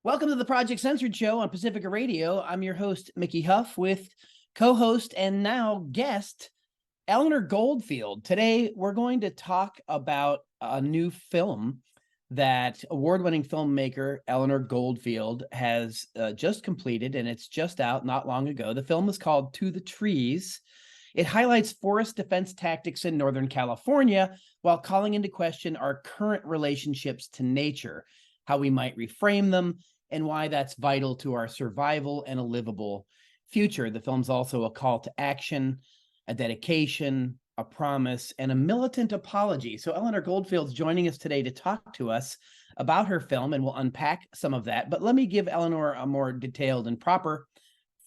Welcome to the Project Censored Show on Pacifica Radio. I'm your host, Mickey Huff, with co-host and now guest, Eleanor Goldfield. Today, we're going to talk about a new film that award-winning filmmaker Eleanor Goldfield has just completed, and it's just out not long ago. The film is called To the Trees. It highlights forest defense tactics in Northern California while calling into question our current relationships to nature, how we might reframe them, and why that's vital to our survival and a livable future. The film's also a call to action, a dedication, a promise, and a militant apology. So Eleanor Goldfield's joining us today to talk to us about her film, and we'll unpack some of that. But let me give Eleanor a more detailed and proper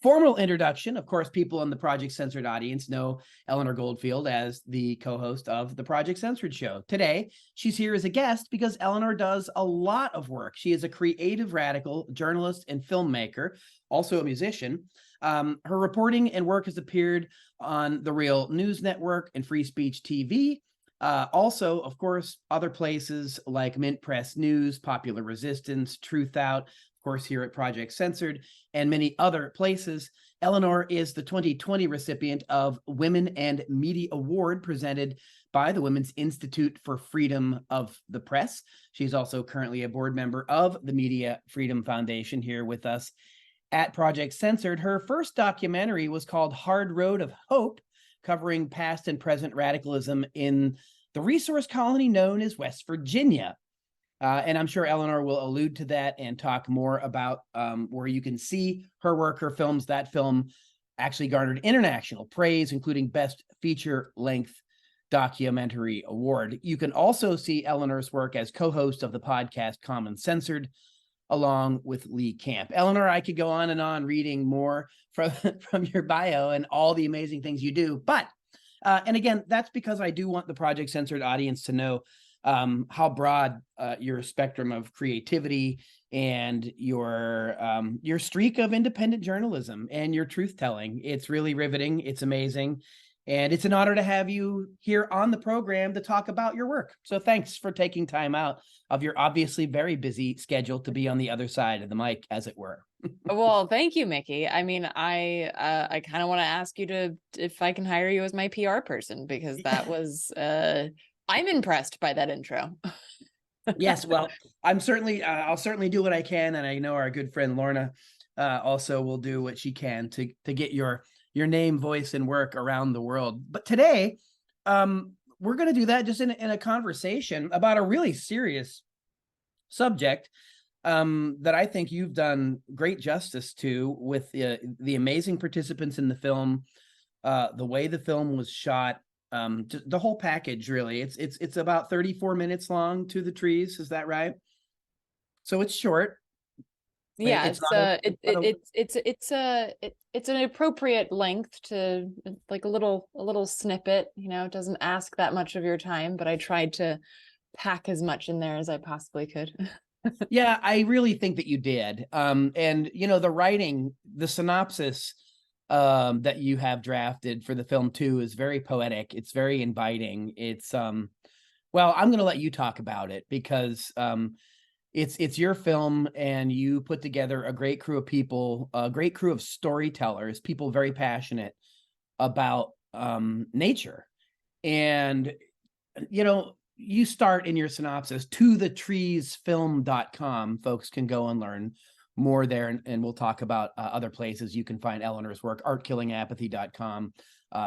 formal introduction. Of course, people in the Project Censored audience know Eleanor Goldfield as the co-host of the Project Censored Show. Today, she's here as a guest because Eleanor does a lot of work. She is a creative radical, journalist, and filmmaker, also a musician. Her reporting and work has appeared on the Real News Network and Free Speech TV. Also, of course, other places like Mint Press News, Popular Resistance, Truth Out, of course, here at Project Censored, and many other places. Eleanor is the 2020 recipient of Women and Media Award presented by the Women's Institute for Freedom of the Press. She's also currently a board member of the Media Freedom Foundation here with us at Project Censored. Her first documentary was called Hard Road of Hope, covering past and present radicalism in the resource colony known as West Virginia. And I'm sure Eleanor will allude to that and talk more about where you can see her work, her films. That film actually garnered international praise, including Best Feature Length Documentary Award. You can also see Eleanor's work as co-host of the podcast Common Censored, along with Lee Camp. Eleanor, I could go on and on reading more from your bio and all the amazing things you do. But, and again, that's because I do want the Project Censored audience to know how broad your spectrum of creativity and your streak of independent journalism and your truth telling. It's really riveting. It's amazing. And it's an honor to have you here on the program to talk about your work. So thanks for taking time out of your obviously very busy schedule to be on the other side of the mic, as it were. Well, thank you, Mickey. I mean, I kind of want to ask you if I can hire you as my PR person, because that was I'm impressed by that intro. Yes, well, I'll certainly do what I can, and I know our good friend Lorna also will do what she can to get your name, voice, and work around the world. But today, we're going to do that just in a conversation about a really serious subject that I think you've done great justice to with the amazing participants in the film, the way the film was shot. The whole package, really. It's about 34 minutes long, To the Trees. Is that right? So it's short. Yeah, it's an appropriate length to, like, a little snippet. You know, it doesn't ask that much of your time, but I tried to pack as much in there as I possibly could. Yeah, I really think that you did. And you know, the writing, the synopsis that you have drafted for the film too is very poetic. It's very inviting. It's well, I'm going to let you talk about it because it's your film, and you put together a great crew of people, a great crew of storytellers, people very passionate about nature. And you know, you start in your synopsis to the treesfilm.com. Folks can go and learn more there, and we'll talk about other places you can find Eleanor's work, artkillingapathy.com,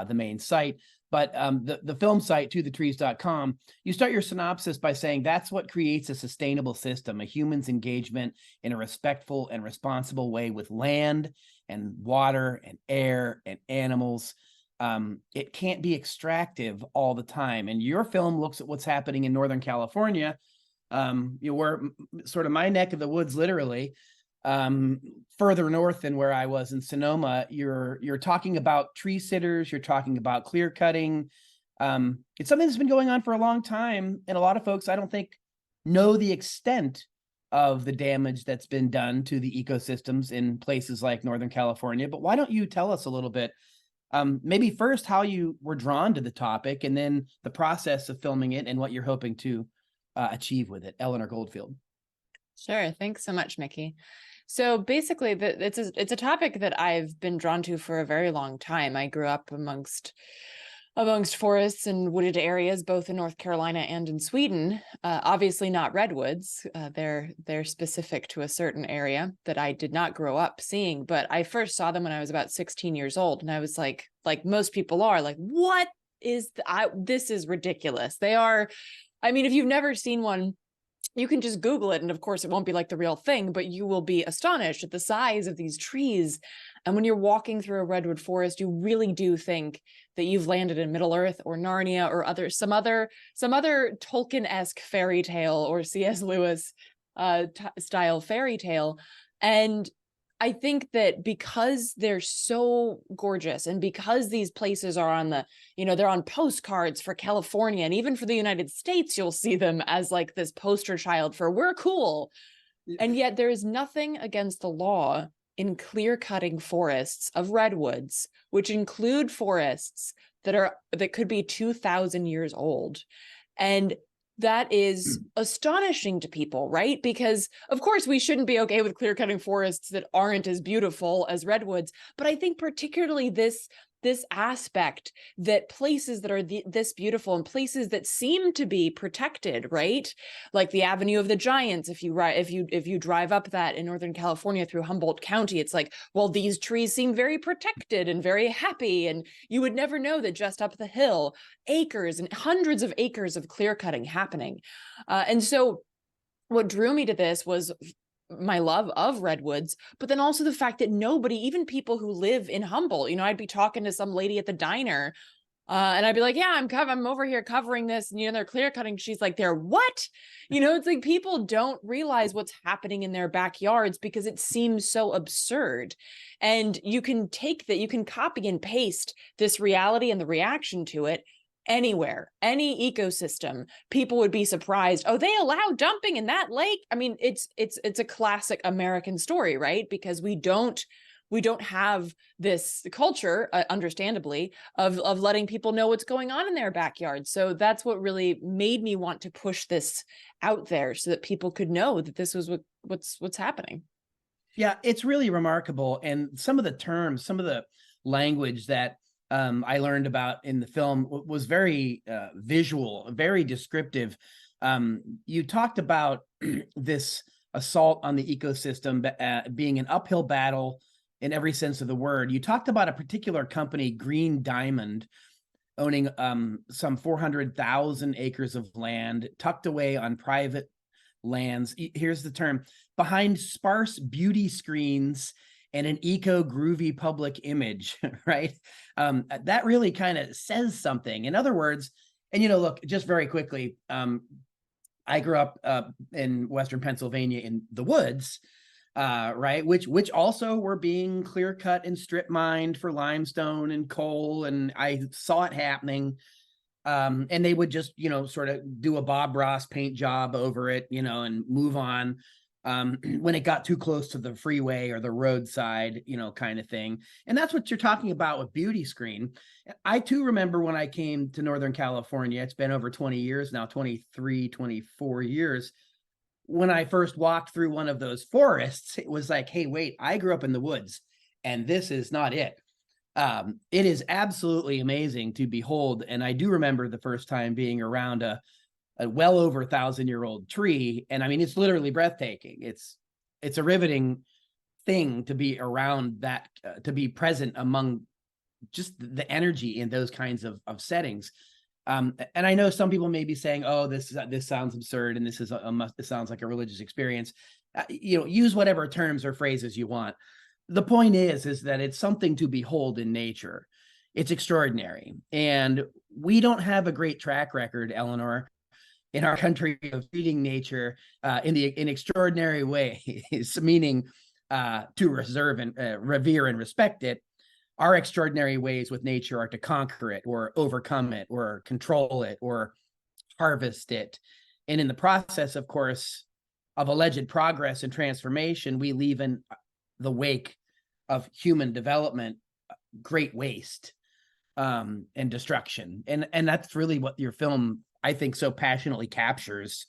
the main site. But the film site, tothetrees.com, you start your synopsis by saying that's what creates a sustainable system, a human's engagement in a respectful and responsible way with land and water and air and animals. It can't be extractive all the time. And your film looks at what's happening in Northern California. You were sort of my neck of the woods, literally. Further north than where I was in Sonoma. You're talking about tree sitters, you're talking about clear cutting. It's something that's been going on for a long time, and a lot of folks, I don't think, know the extent of the damage that's been done to the ecosystems in places like Northern California. But why don't you tell us a little bit, maybe first how you were drawn to the topic, and then the process of filming it and what you're hoping to achieve with it. Eleanor Goldfield. Sure. Thanks so much, Mickey. So basically, it's a topic that I've been drawn to for a very long time. I grew up amongst forests and wooded areas, both in North Carolina and in Sweden. Obviously, not redwoods. They're specific to a certain area that I did not grow up seeing. But I first saw them when I was about 16 years old, and I was like most people are, like, what is this is ridiculous. They are. I mean, if you've never seen one, you can just Google it. And of course, it won't be like the real thing, but you will be astonished at the size of these trees. And when you're walking through a redwood forest, you really do think that you've landed in Middle Earth or Narnia or some other Tolkien-esque fairy tale or C.S. Lewis style fairy tale. And I think that because they're so gorgeous and because these places are on they're on postcards for California and even for the United States, you'll see them as like this poster child for we're cool. And yet there is nothing against the law in clear cutting forests of redwoods, which include forests that could be 2,000 years old. And that is astonishing to people, right? Because of course we shouldn't be okay with clear cutting forests that aren't as beautiful as redwoods. But I think particularly this aspect that places that are this beautiful and places that seem to be protected, right? Like the Avenue of the Giants, if you drive up that in Northern California through Humboldt County, it's like, well, these trees seem very protected and very happy. And you would never know that just up the hill, acres and hundreds of acres of clear cutting happening. And so what drew me to this was my love of redwoods, but then also the fact that nobody, even people who live in Humboldt, I'd be talking to some lady at the diner and I'd be like, yeah, I'm over here covering this. And, they're clear cutting. She's like, they're what? It's like people don't realize what's happening in their backyards because it seems so absurd. And you can take that, you can copy and paste this reality and the reaction to it anywhere, any ecosystem. People would be surprised. Oh, they allow dumping in that lake. I mean, it's a classic American story, right? Because we don't have this culture, understandably, of letting people know what's going on in their backyard. So that's what really made me want to push this out there so that people could know that this was what's happening. Yeah, it's really remarkable. And some of the terms, some of the language that I learned about in the film was very visual, very descriptive. You talked about this assault on the ecosystem being an uphill battle in every sense of the word. You talked about a particular company, Green Diamond, owning some 400,000 acres of land tucked away on private lands. Here's the term: behind sparse beauty screens and an eco-groovy public image, right? That really kind of says something. In other words, and look, just very quickly, I grew up in Western Pennsylvania in the woods, right? Which also were being clear cut and strip mined for limestone and coal, and I saw it happening. And they would just, sort of do a Bob Ross paint job over it, and move on. When it got too close to the freeway or the roadside, kind of thing. And that's what you're talking about with beauty screen. I too remember when I came to Northern California, it's been over 20 years now, 23, 24 years. When I first walked through one of those forests, it was like, hey, wait, I grew up in the woods and this is not it. It is absolutely amazing to behold. And I do remember the first time being around a well over 1,000-year-old tree. And I mean, it's literally breathtaking. It's a riveting thing to be around that, to be present among just the energy in those kinds of settings. And I know some people may be saying, oh, this sounds absurd. And this sounds like a religious experience. Use whatever terms or phrases you want. The point is that it's something to behold in nature. It's extraordinary. And we don't have a great track record, Eleanor, in our country of treating nature in extraordinary ways, meaning to reserve and revere and respect it. Our extraordinary ways with nature are to conquer it or overcome it or control it or harvest it. And in the process, of course, of alleged progress and transformation, we leave in the wake of human development great waste and destruction. And that's really what your film, I think, so passionately captures,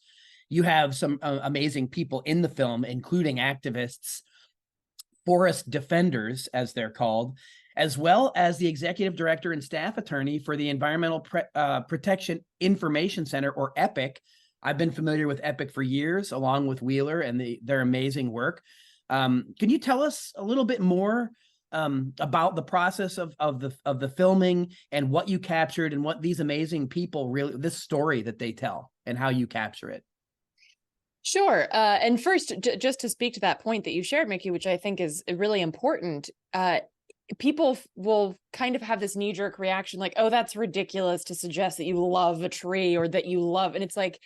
You have some amazing people in the film, including activists, forest defenders, as they're called, as well as the executive director and staff attorney for the Environmental Protection Information Center, or EPIC. I've been familiar with EPIC for years, along with Wheeler and their amazing work. Can you tell us a little bit more about the process of the filming and what you captured and what these amazing people really, this story that they tell and how you capture it? Sure. And first, just to speak to that point that you shared, Mickey, which I think is really important, people will kind of have this knee-jerk reaction like, oh, that's ridiculous to suggest that you love a tree or that you love, and it's like,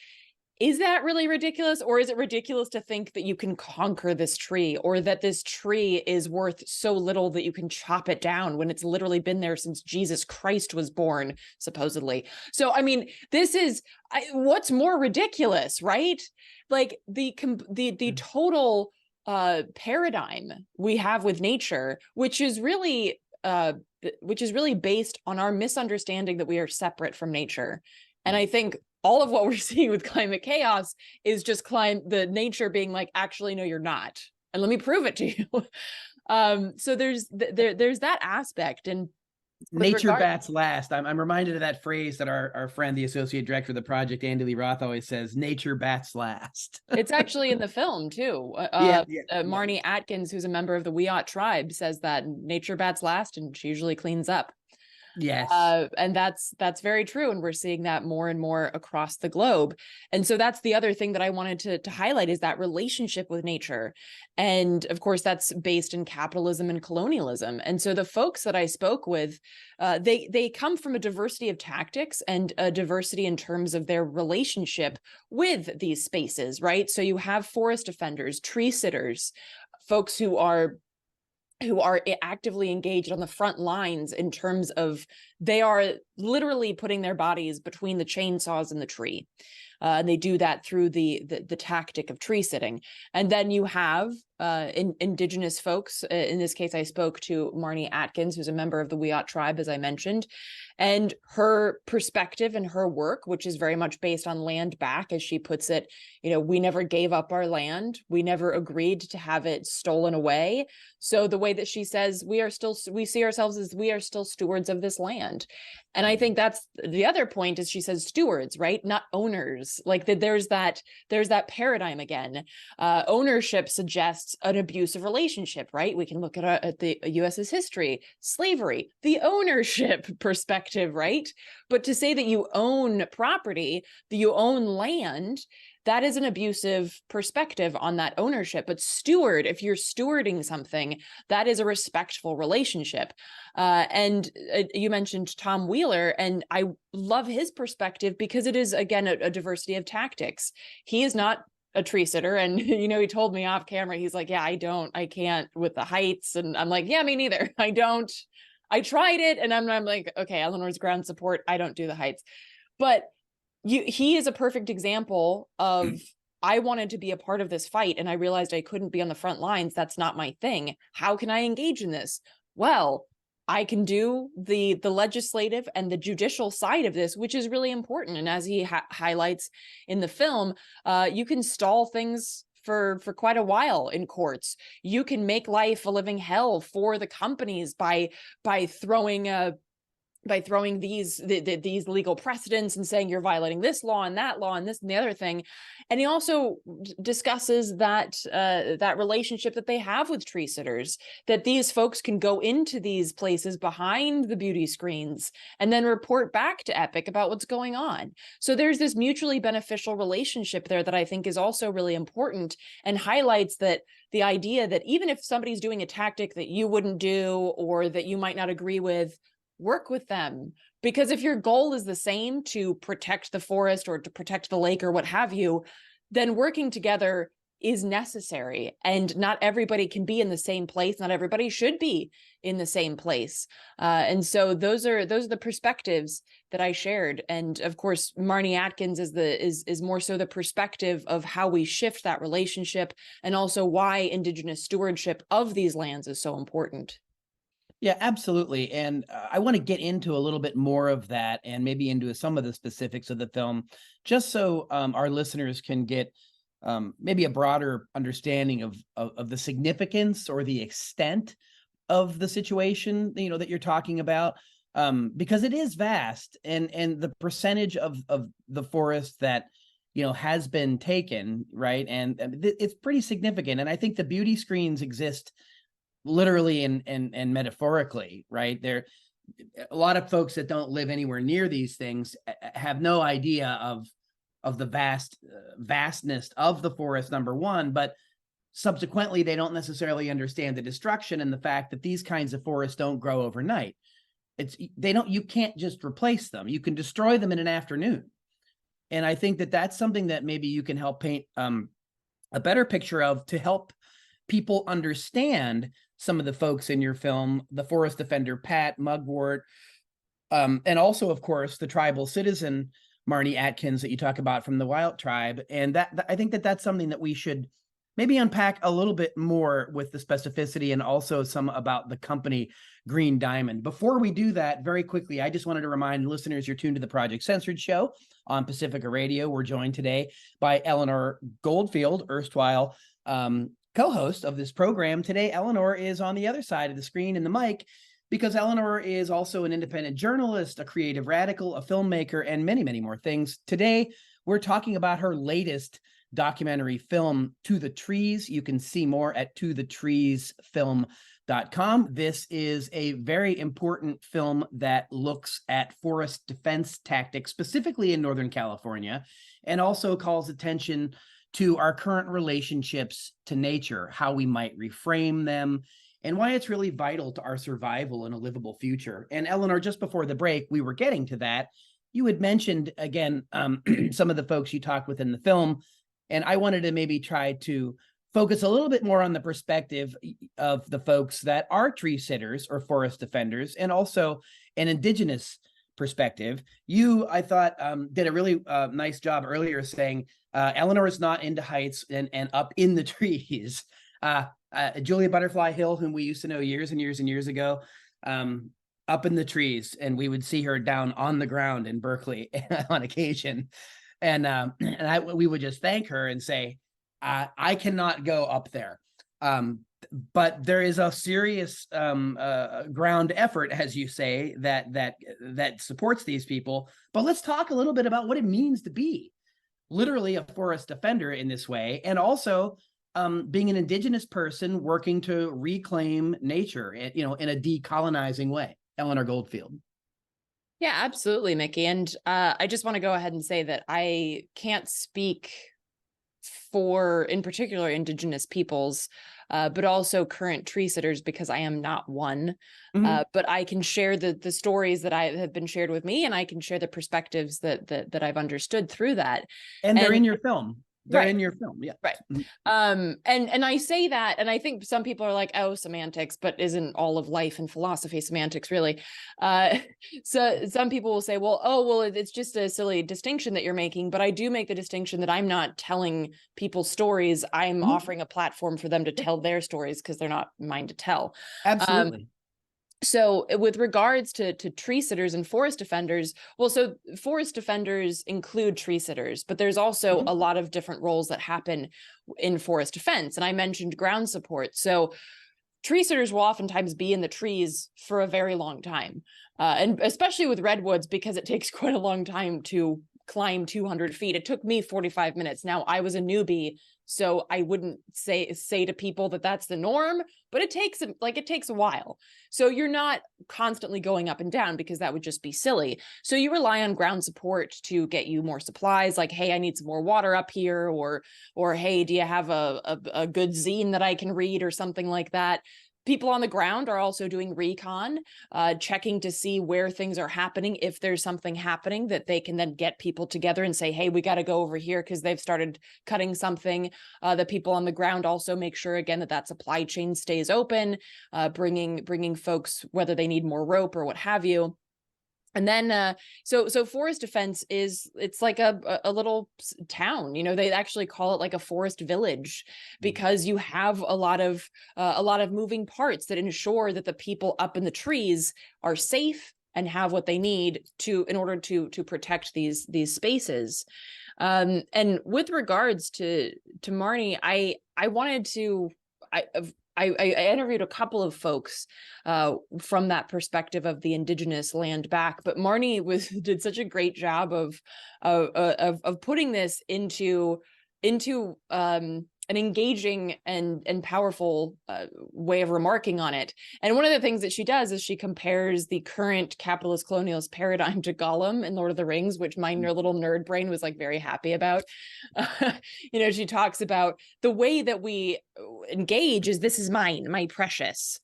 is that really ridiculous? Or is it ridiculous to think that you can conquer this tree, or that this tree is worth so little that you can chop it down when it's literally been there since Jesus Christ was born, supposedly? So, I mean, this is what's more ridiculous, right? Like the total paradigm we have with nature, which is really based on our misunderstanding that we are separate from nature. And I think all of what we're seeing with climate chaos is just the nature being like, actually, no, you're not. And let me prove it to you. So there's that aspect. And nature bats last. I'm reminded of that phrase that our friend, the associate director of the project, Andy Lee Roth, always says, nature bats last. It's actually in the film too. Marnie Atkins, who's a member of the Wiyot tribe, says that nature bats last and she usually cleans up. Yes. And that's very true. And we're seeing that more and more across the globe. And so that's the other thing that I wanted to highlight, is that relationship with nature. And of course, that's based in capitalism and colonialism. And so the folks that I spoke with, they come from a diversity of tactics and a diversity in terms of their relationship with these spaces, right? So you have forest defenders, tree sitters, folks who are actively engaged on the front lines in terms of they are literally putting their bodies between the chainsaws and the tree. And they do that through the tactic of tree sitting. And then you have indigenous folks. In this case, I spoke to Marnie Atkins, who's a member of the Wiyot tribe, as I mentioned, and her perspective and her work, which is very much based on land back, as she puts it. You know, we never gave up our land. We never agreed to have it stolen away. So the way that she says, we see ourselves as we are still stewards of this land. And I think that's the other point, is she says stewards, right? Not owners. Like there's that paradigm again. Ownership suggests an abusive relationship, right? We can look at the US's history, slavery, the ownership perspective, right? But to say that you own property, that you own land, that is an abusive perspective on that ownership. But steward, if you're stewarding something, that is a respectful relationship. And you mentioned Tom Wheeler, and I love his perspective because it is, again, a diversity of tactics. He is not a tree sitter. And, you know, he told me off camera, he's like, yeah, I can't with the heights. And I'm like, yeah, me neither. I tried it. And I'm like, okay, Eleanor's ground support. I don't do the heights. But he is a perfect example of, I wanted to be a part of this fight and I realized I couldn't be on the front lines. That's not my thing. How can I engage in this? Well, I can do the legislative and the judicial side of this, which is really important. And as he highlights in the film, you can stall things for quite a while in courts. You can make life a living hell for the companies by throwing these legal precedents and saying you're violating this law and this and the other thing. And he also discusses that relationship that they have with tree sitters, that these folks can go into these places behind the beauty screens and then report back to EPIC about what's going on. So there's this mutually beneficial relationship there that I think is also really important, and highlights that the idea that even if somebody's doing a tactic that you wouldn't do or that you might not agree with, work with them. Because if your goal is the same, to protect the forest or to protect the lake or what have you, then working together is necessary. And not everybody can be in the same place. Not everybody should be in the same place. And so those are the perspectives that I shared. And of course, Marnie Atkins is more so the perspective of how we shift that relationship, and also why Indigenous stewardship of these lands is so important. Yeah, absolutely. And I want to get into a little bit more of that and maybe into some of the specifics of the film, just so our listeners can get maybe a broader understanding of the significance or the extent of the situation, that you're talking about, because it is vast, and the percentage of the forest that has been taken, right, and it's pretty significant. And I think the beauty screens exist literally and metaphorically, right? There, a lot of folks that don't live anywhere near these things have no idea of the vastness of the forest, number one, but subsequently they don't necessarily understand the destruction and the fact that these kinds of forests don't grow overnight. You can't just replace them. You can destroy them in an afternoon. And I think that that's something that maybe you can help paint a better picture of, to help people understand some of the folks in your film, the forest defender, Pat Mugwort, and also, of course, the tribal citizen, Marnie Atkins, that you talk about from the Wild Tribe. And I think that that's something that we should maybe unpack a little bit more with the specificity, and also some about the company Green Diamond. Before we do that, very quickly, I just wanted to remind listeners you're tuned to the Project Censored Show on Pacifica Radio. We're joined today by Eleanor Goldfield, erstwhile co-host of this program. Today, Eleanor is on the other side of the screen and the mic, because Eleanor is also an independent journalist, a creative radical, a filmmaker, and many, many more things. Today, we're talking about her latest documentary film, To the Trees. You can see more at tothetreesfilm.com. This is a very important film that looks at forest defense tactics, specifically in Northern California, and also calls attention to our current relationships to nature, how we might reframe them, and why it's really vital to our survival in a livable future. And Eleanor, just before the break, we were getting to that. You had mentioned, again, some of the folks you talked with in the film, and I wanted to maybe try to focus a little bit more on the perspective of the folks that are tree sitters or forest defenders, and also an Indigenous perspective. You, I thought, did a really nice job earlier saying Eleanor is not into heights and up in the trees. Julia Butterfly Hill, whom we used to know years and years and years ago, up in the trees, and we would see her down on the ground in Berkeley on occasion. And we would just thank her and say, I cannot go up there. But there is a serious ground effort, as you say, that supports these people. But let's talk a little bit about what it means to be literally a forest defender in this way, and also being an Indigenous person working to reclaim nature, in a decolonizing way. Eleanor Goldfield. Yeah, absolutely, Mickey. And I just want to go ahead and say that I can't speak for, in particular, Indigenous peoples, but also current tree sitters, because I am not one. Mm-hmm. But I can share the stories that have been shared with me, and I can share the perspectives that I've understood through that. And they're in your film. They're Right. in your film, yeah. Right. And I say that, and I think some people are like, oh, semantics, but isn't all of life and philosophy semantics, really? So some people will say, well, it's just a silly distinction that you're making. But I do make the distinction that I'm not telling people stories. I'm offering a platform for them to tell their stories, because they're not mine to tell. Absolutely. So with regards to tree sitters and forest defenders, well, so forest defenders include tree sitters, but there's also a lot of different roles that happen in forest defense. And I mentioned ground support. So tree sitters will oftentimes be in the trees for a very long time. And especially with redwoods, because it takes quite a long time to climb 200 feet. It took me 45 minutes. Now, I was a newbie, so I wouldn't say to people that that's the norm, but it takes a while. So you're not constantly going up and down, because that would just be silly. So you rely on ground support to get you more supplies, like, hey, I need some more water up here, or hey, do you have a good zine that I can read, or something like that. People on the ground are also doing recon, checking to see where things are happening. If there's something happening, that they can then get people together and say, hey, we got to go over here because they've started cutting something. The people on the ground also make sure, again, that supply chain stays open, bringing folks, whether they need more rope or what have you. And then, so forest defense it's like a little town, they actually call it like a forest village, because you have a lot of moving parts that ensure that the people up in the trees are safe and have what they need in order to protect these spaces. And with regards to Marnie, I wanted to, I interviewed a couple of folks from that perspective of the indigenous land back, but Marnie did such a great job of putting this into an engaging and powerful way of remarking on it. And one of the things that she does is she compares the current capitalist colonialist paradigm to Gollum in Lord of the Rings, which my little nerd brain was like very happy about. She talks about the way that we engage is, this is mine, my precious.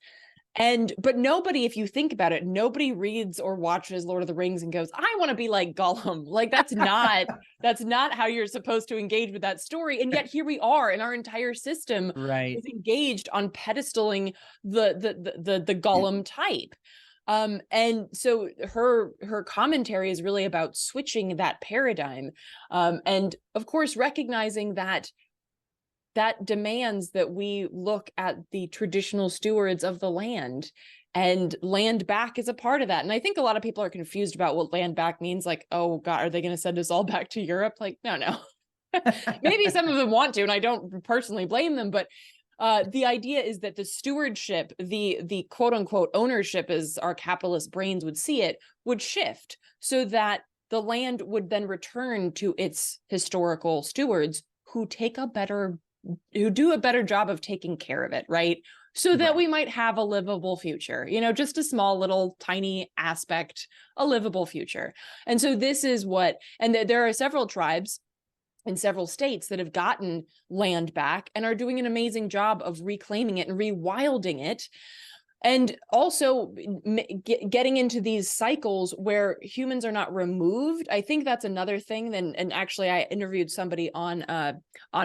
But nobody, if you think about it, nobody reads or watches Lord of the Rings and goes, I want to be like Gollum. Like that's not how you're supposed to engage with that story. And yet here we are, and our entire system is engaged on pedestaling the Gollum type. And so her commentary is really about switching that paradigm. And of course, recognizing that demands that we look at the traditional stewards of the land, and land back is a part of that. And I think a lot of people are confused about what land back means. Like, oh God, are they going to send us all back to Europe? Like, no. Maybe some of them want to, and I don't personally blame them, but the idea is that the stewardship, the quote unquote ownership, as our capitalist brains would see it, would shift so that the land would then return to its historical stewards who do a better job of taking care of it, right? So that we might have a livable future, just a small little tiny aspect, a livable future. And so this is and there are several tribes in several states that have gotten land back and are doing an amazing job of reclaiming it and rewilding it. And also getting into these cycles where humans are not removed. I think that's another thing. And actually, I interviewed somebody on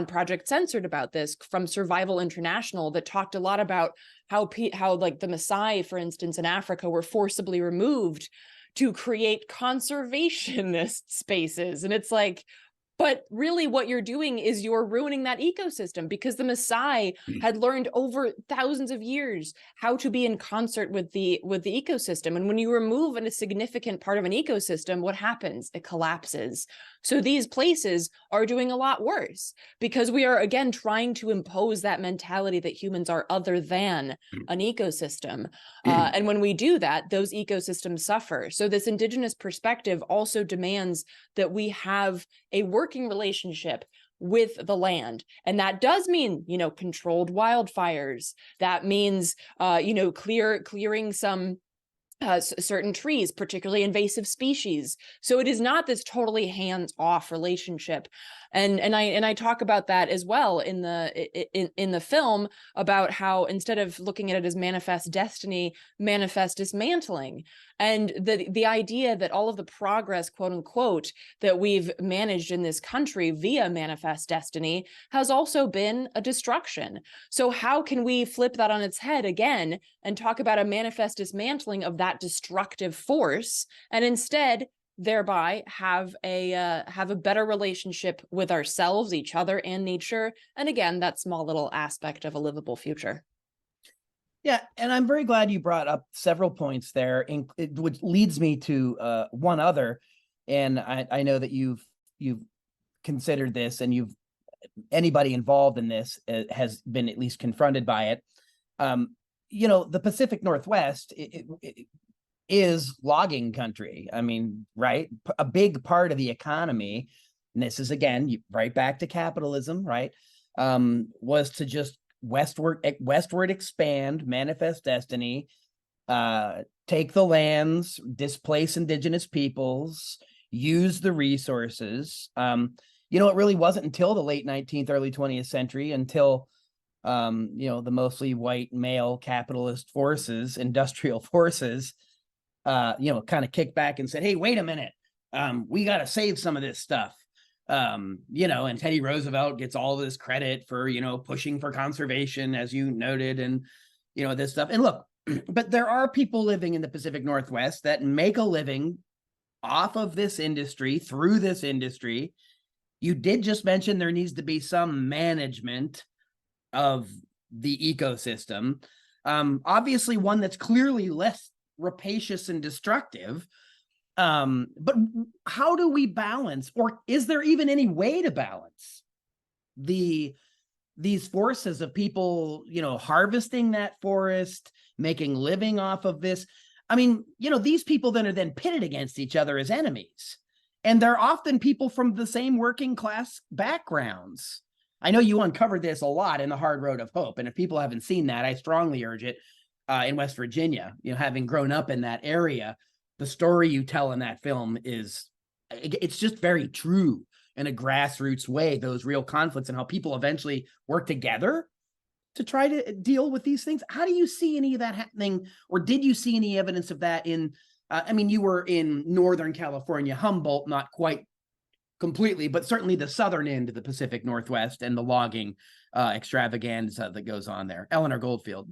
Project Censored about this from Survival International that talked a lot about how like the Maasai, for instance, in Africa, were forcibly removed to create conservationist spaces. And it's like, but really what you're doing is you're ruining that ecosystem, because the Maasai had learned over thousands of years how to be in concert with the ecosystem. And when you remove a significant part of an ecosystem, what happens? It collapses. So these places are doing a lot worse, because we are, again, trying to impose that mentality that humans are other than an ecosystem. And when we do that, those ecosystems suffer. So this indigenous perspective also demands that we have a working relationship with the land. And that does mean, controlled wildfires. That means, clearing some certain trees, particularly invasive species. So it is not this totally hands-off relationship. And I talk about that as well in the film, about how instead of looking at it as manifest destiny, manifest dismantling. And the idea that all of the progress, quote unquote, that we've managed in this country via manifest destiny has also been a destruction. So how can we flip that on its head again and talk about a manifest dismantling of that destructive force, and instead thereby have a better relationship with ourselves, each other, and nature? And again, that small little aspect of a livable future. Yeah, and I'm very glad you brought up several points there, which leads me to one other. And I know that you've considered this, and anybody involved in this has been at least confronted by it. The Pacific Northwest it is logging country. I mean, right? A big part of the economy, and this is again right back to capitalism, right? Was to just westward expand, manifest destiny, take the lands, displace indigenous peoples, use the resources. It really wasn't until the late 19th, early 20th century until the mostly white male capitalist forces, industrial forces, kind of kicked back and said, hey, wait a minute, we got to save some of this stuff. And Teddy Roosevelt gets all this credit for, pushing for conservation, as you noted, and, this stuff. And look, but there are people living in the Pacific Northwest that make a living off of this industry, through this industry. You did just mention there needs to be some management of the ecosystem. Obviously one that's clearly less rapacious and destructive. But how do we balance, or is there even any way to balance these forces of people, harvesting that forest, making living off of this? I mean, these people then are then pitted against each other as enemies. And they're often people from the same working class backgrounds. I know you uncovered this a lot in The Hard Road of Hope. And if people haven't seen that, I strongly urge it. In West Virginia, having grown up in that area, the story you tell in that film it's just very true in a grassroots way, those real conflicts and how people eventually work together to try to deal with these things. How do you see any of that happening, or did you see any evidence of that in, you were in Northern California, Humboldt, not quite completely, but certainly the southern end of the Pacific Northwest and the logging extravaganza that goes on there. Eleanor Goldfield.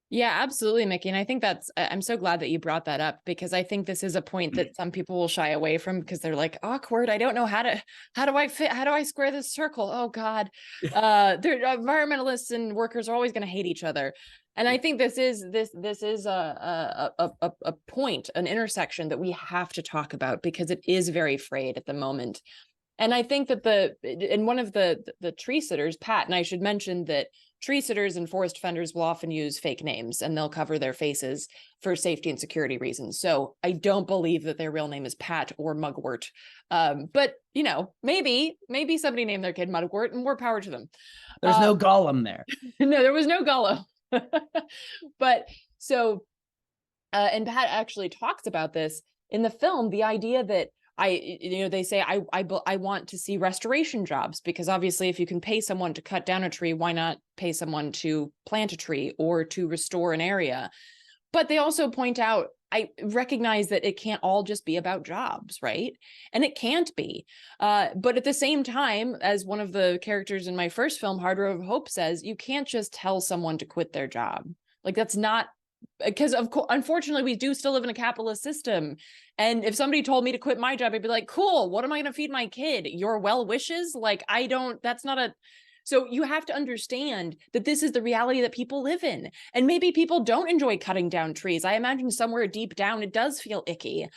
Yeah, absolutely, Mickey. And I think I'm so glad that you brought that up, because I think this is a point that some people will shy away from because they're like, awkward. I don't know how do I square this circle? Oh God. Environmentalists and workers are always going to hate each other. And I think this is a point, an intersection that we have to talk about, because it is very frayed at the moment. And I think that one of the tree sitters, Pat, and I should mention that tree sitters and forest defenders will often use fake names, and they'll cover their faces for safety and security reasons. So I don't believe that their real name is Pat or Mugwort. But maybe somebody named their kid Mugwort, and more power to them. There's no Gollum there. No, there was no Gollum. But so, and Pat actually talks about this in the film, the idea that they say, I want to see restoration jobs, because obviously if you can pay someone to cut down a tree, why not pay someone to plant a tree or to restore an area? But they also point out, I recognize that it can't all just be about jobs, right? And it can't be. But at the same time, as one of the characters in my first film, Hard Road of Hope, says, you can't just tell someone to quit their job. Like, that's not, because unfortunately we do still live in a capitalist system. And if somebody told me to quit my job, I'd be like, cool, what am I going to feed my kid? Your well wishes? Like, so you have to understand that this is the reality that people live in. And maybe people don't enjoy cutting down trees. I imagine somewhere deep down, it does feel icky.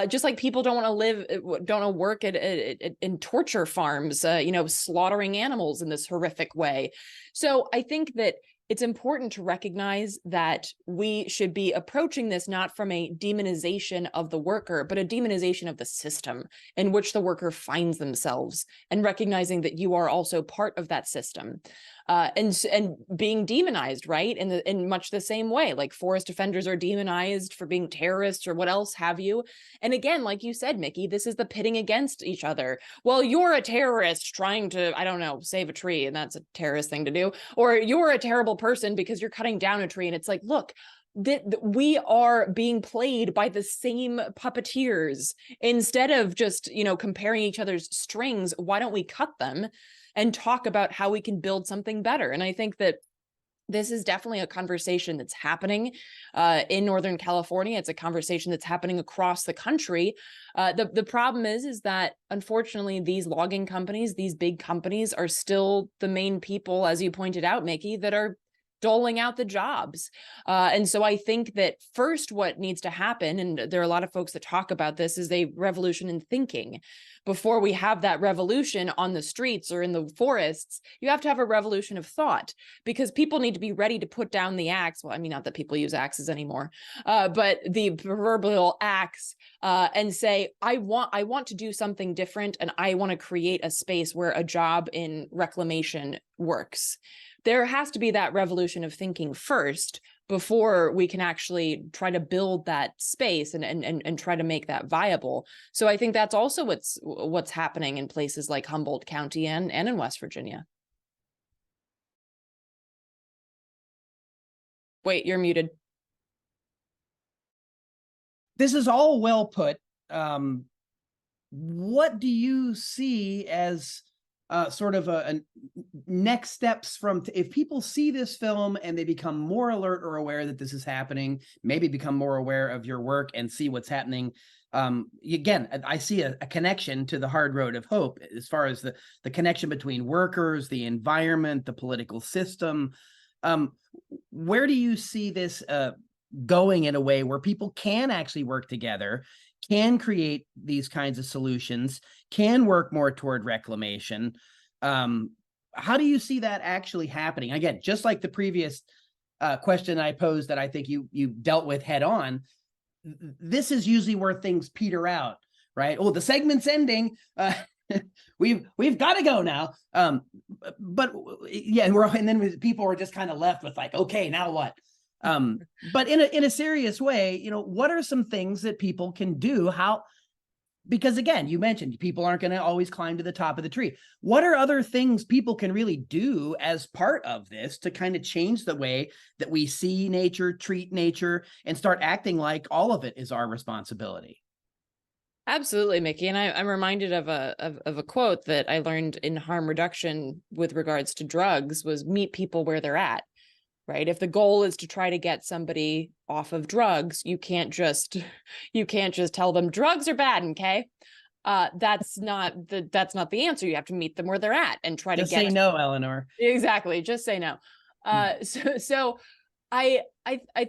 Just like people don't want to work in torture farms, slaughtering animals in this horrific way. So I think that it's important to recognize that we should be approaching this not from a demonization of the worker, but a demonization of the system in which the worker finds themselves, and recognizing that you are also part of that system. And being demonized, right? In much the same way, like forest defenders are demonized for being terrorists or what else have you. And again, like you said, Mickey, this is the pitting against each other. Well, you're a terrorist trying to, I don't know, save a tree, and that's a terrorist thing to do. Or you're a terrible person because you're cutting down a tree. And it's like, look, we are being played by the same puppeteers. Instead of just, comparing each other's strings, why don't we cut them and talk about how we can build something better? And I think that this is definitely a conversation that's happening in Northern California. It's a conversation that's happening across the country. The problem is that unfortunately, these logging companies, these big companies, are still the main people, as you pointed out, Mickey, that are doling out the jobs. And so I think that first what needs to happen, and there are a lot of folks that talk about this, is a revolution in thinking. Before we have that revolution on the streets or in the forests, you have to have a revolution of thought, because people need to be ready to put down the axe. Well, I mean, not that people use axes anymore, but the proverbial axe, and say, I want to do something different, and I want to create a space where a job in reclamation works. There has to be that revolution of thinking first before we can actually try to build that space and try to make that viable. So I think that's also what's happening in places like Humboldt County and in West Virginia. Wait, you're muted. This is all well put. What do you see as sort of a next steps from, if people see this film and they become more alert or aware that this is happening, maybe become more aware of your work and see what's happening Again, I see a connection to the hard road of hope as far as the connection between workers, the environment, the political system. Where do you see this going in a way where people can actually work together, can create these kinds of solutions, can work more toward reclamation? How do you see that actually happening? Again, just like the previous question I posed that I think you dealt with head on, this is usually where things peter out, right? Oh, the segment's ending. We've got to go now. But yeah, and then people are just kind of left with like, okay, now what? But in a serious way, what are some things that people can do? Because again, you mentioned people aren't going to always climb to the top of the tree. What are other things people can really do as part of this to kind of change the way that we see nature, treat nature, and start acting like all of it is our responsibility? Absolutely, Mickey. And I'm reminded of a quote that I learned in harm reduction with regards to drugs was meet people where they're at. Right? If the goal is to try to get somebody off of drugs, you can't just tell them drugs are bad, okay? That's not the answer. You have to meet them where they're at and try Just to get say no, Eleanor. Exactly. Just say no. So I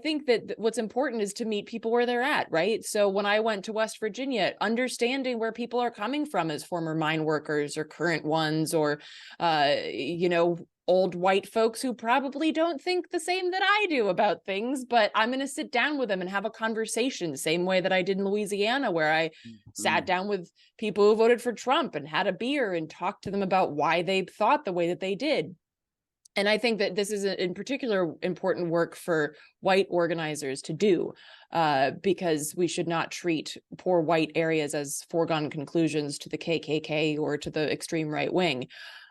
think that what's important is to meet people where they're at, right? So when I went to West Virginia, understanding where people are coming from as former mine workers or current ones, or old white folks who probably don't think the same that I do about things, but I'm going to sit down with them and have a conversation, same way that I did in Louisiana, where I sat down with people who voted for Trump and had a beer and talked to them about why they thought the way that they did. And I think that this is in particular important work for white organizers to do, because we should not treat poor white areas as foregone conclusions to the KKK or to the extreme right wing.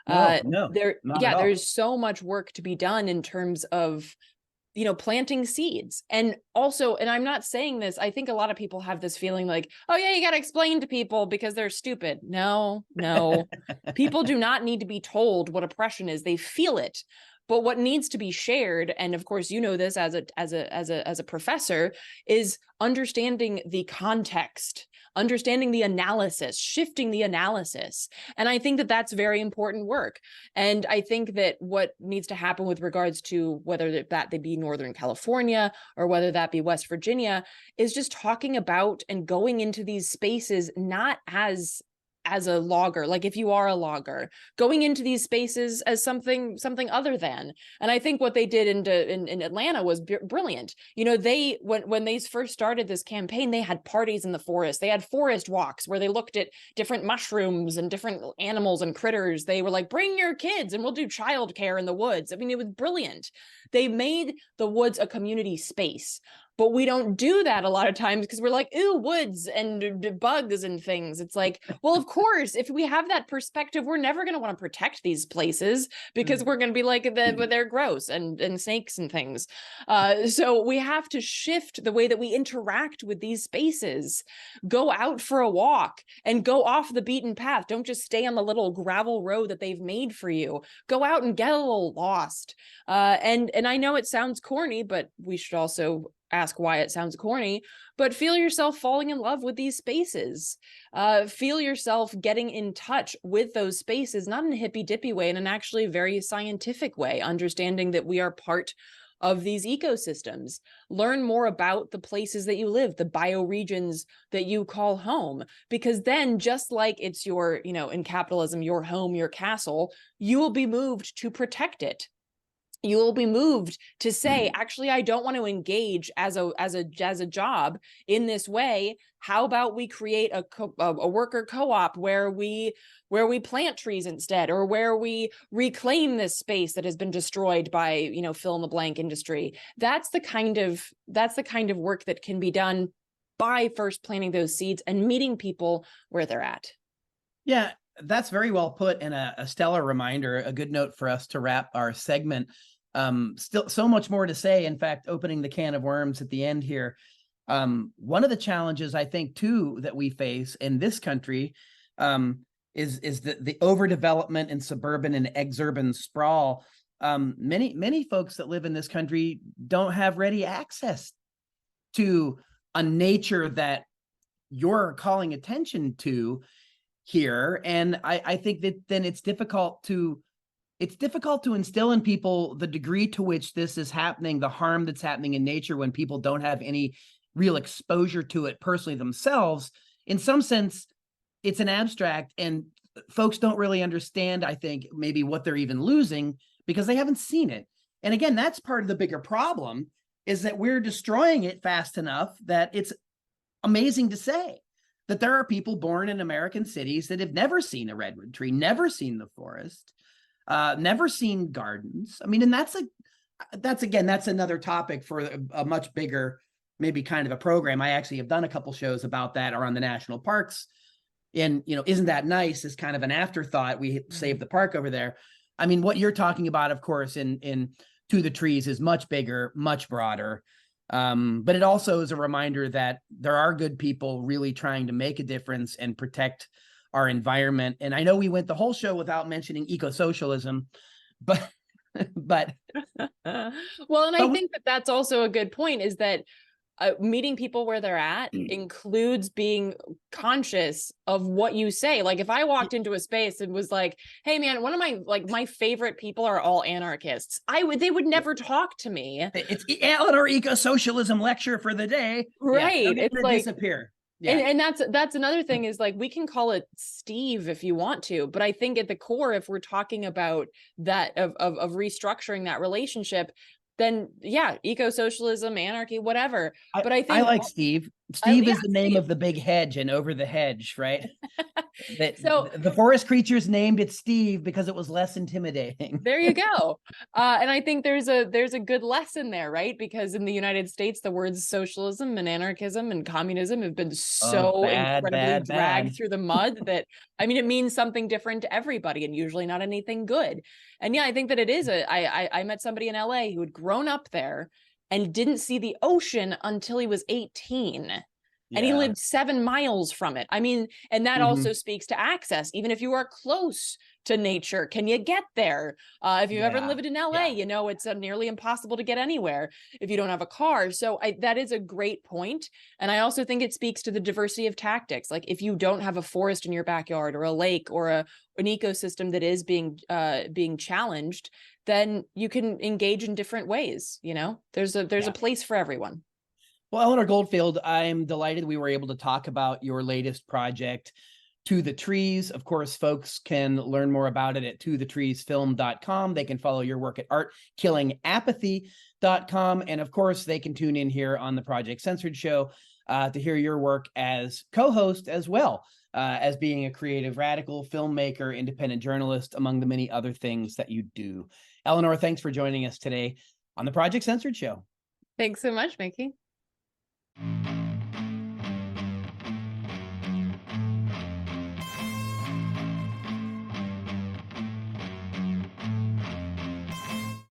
No, there's so much work to be done in terms of planting seeds. And also, and I'm not saying this, I think a lot of people have this feeling like, oh yeah, you got to explain to people because they're stupid. No, people do not need to be told what oppression is. They feel it. But what needs to be shared, and of course, this as a professor, is understanding the context, understanding the analysis, shifting the analysis. And I think that that's very important work. And I think that what needs to happen with regards to whether that they be Northern California or whether that be West Virginia is just talking about and going into these spaces, not as a logger, like if you are a logger, going into these spaces as something other than. And I think what they did in Atlanta was brilliant. They when they first started this campaign, they had parties in the forest. They had forest walks where they looked at different mushrooms and different animals and critters. They were like, bring your kids and we'll do childcare in the woods. I mean, it was brilliant. They made the woods a community space. But we don't do that a lot of times because we're like, ooh, woods and bugs and things. It's like, well, of course, if we have that perspective, we're never going to want to protect these places because we're going to be like, they're gross and snakes and things. So we have to shift the way that we interact with these spaces. Go out for a walk and go off the beaten path. Don't just stay on the little gravel road that they've made for you. Go out and get a little lost. And I know it sounds corny, but we should also ask why it sounds corny, but feel yourself falling in love with these spaces. Feel yourself getting in touch with those spaces, not in a hippy dippy way, in an actually very scientific way, understanding that we are part of these ecosystems. Learn more about the places that you live, the bioregions that you call home, because then just like it's your, in capitalism, your home, your castle, you will be moved to protect it. You will be moved to say, actually, I don't want to engage as a job in this way. How about we create a worker co-op where we plant trees instead, or where we reclaim this space that has been destroyed by, fill in the blank industry. That's the kind of work that can be done by first planting those seeds and meeting people where they're at. Yeah, that's very well put, and a stellar reminder, a good note for us to wrap our segment. Still so much more to say. In fact, opening the can of worms at the end here. One of the challenges I think too that we face in this country is the overdevelopment and suburban and exurban sprawl. Many folks that live in this country don't have ready access to a nature that you're calling attention to here. And I think that then it's difficult to instill in people the degree to which this is happening, the harm that's happening in nature when people don't have any real exposure to it personally themselves. In some sense, it's an abstract, and folks don't really understand, I think, maybe what they're even losing because they haven't seen it. And again, that's part of the bigger problem, is that we're destroying it fast enough that it's amazing to say that there are people born in American cities that have never seen a redwood tree, never seen the forest, never seen gardens. I mean, and that's another topic for a much bigger, maybe kind of a program. I actually have done a couple shows about that around the national parks. And, isn't that nice as kind of an afterthought? We saved the park over there. I mean, what you're talking about, of course, in To the Trees is much bigger, much broader. But it also is a reminder that there are good people really trying to make a difference and protect our environment. And I know we went the whole show without mentioning eco-socialism, but well, and I think that that's also a good point, is that meeting people where they're at includes being conscious of what you say. Like if I walked into a space and was like, hey man, one of my favorite people are all anarchists, they would never talk to me. It's Eleanor eco-socialism lecture for the day. Right. Yeah, it's like disappear. Yeah. And that's another thing, is like, we can call it Steve if you want to, but I think at the core, if we're talking about that of restructuring that relationship, then yeah, eco-socialism, anarchy, whatever. But I think I like Steve. Steve is the name of the big hedge and over the hedge, right? So the forest creatures named it Steve because it was less intimidating. There you go. And I think there's a good lesson there, right? Because in the United States, the words socialism and anarchism and communism have been so incredibly dragged through the mud that, I mean, it means something different to everybody and usually not anything good. And yeah, I think that it is I met somebody in LA who had grown up there and didn't see the ocean until he was 18. And he lived 7 miles from it. I mean, and that also speaks to access. Even if you are close to nature, can you get there? If you've ever lived in LA, it's nearly impossible to get anywhere if you don't have a car. So that is a great point. And I also think it speaks to the diversity of tactics. Like if you don't have a forest in your backyard or a lake or an ecosystem that is being challenged, then you can engage in different ways. There's a place for everyone. Well, Eleanor Goldfield, I'm delighted we were able to talk about your latest project, To the Trees. Of course, folks can learn more about it at tothetreesfilm.com. They can follow your work at artkillingapathy.com. And of course, they can tune in here on the Project Censored Show to hear your work as co-host as well, as being a creative radical, filmmaker, independent journalist, among the many other things that you do. Eleanor, thanks for joining us today on the Project Censored Show. Thanks so much, Mickey.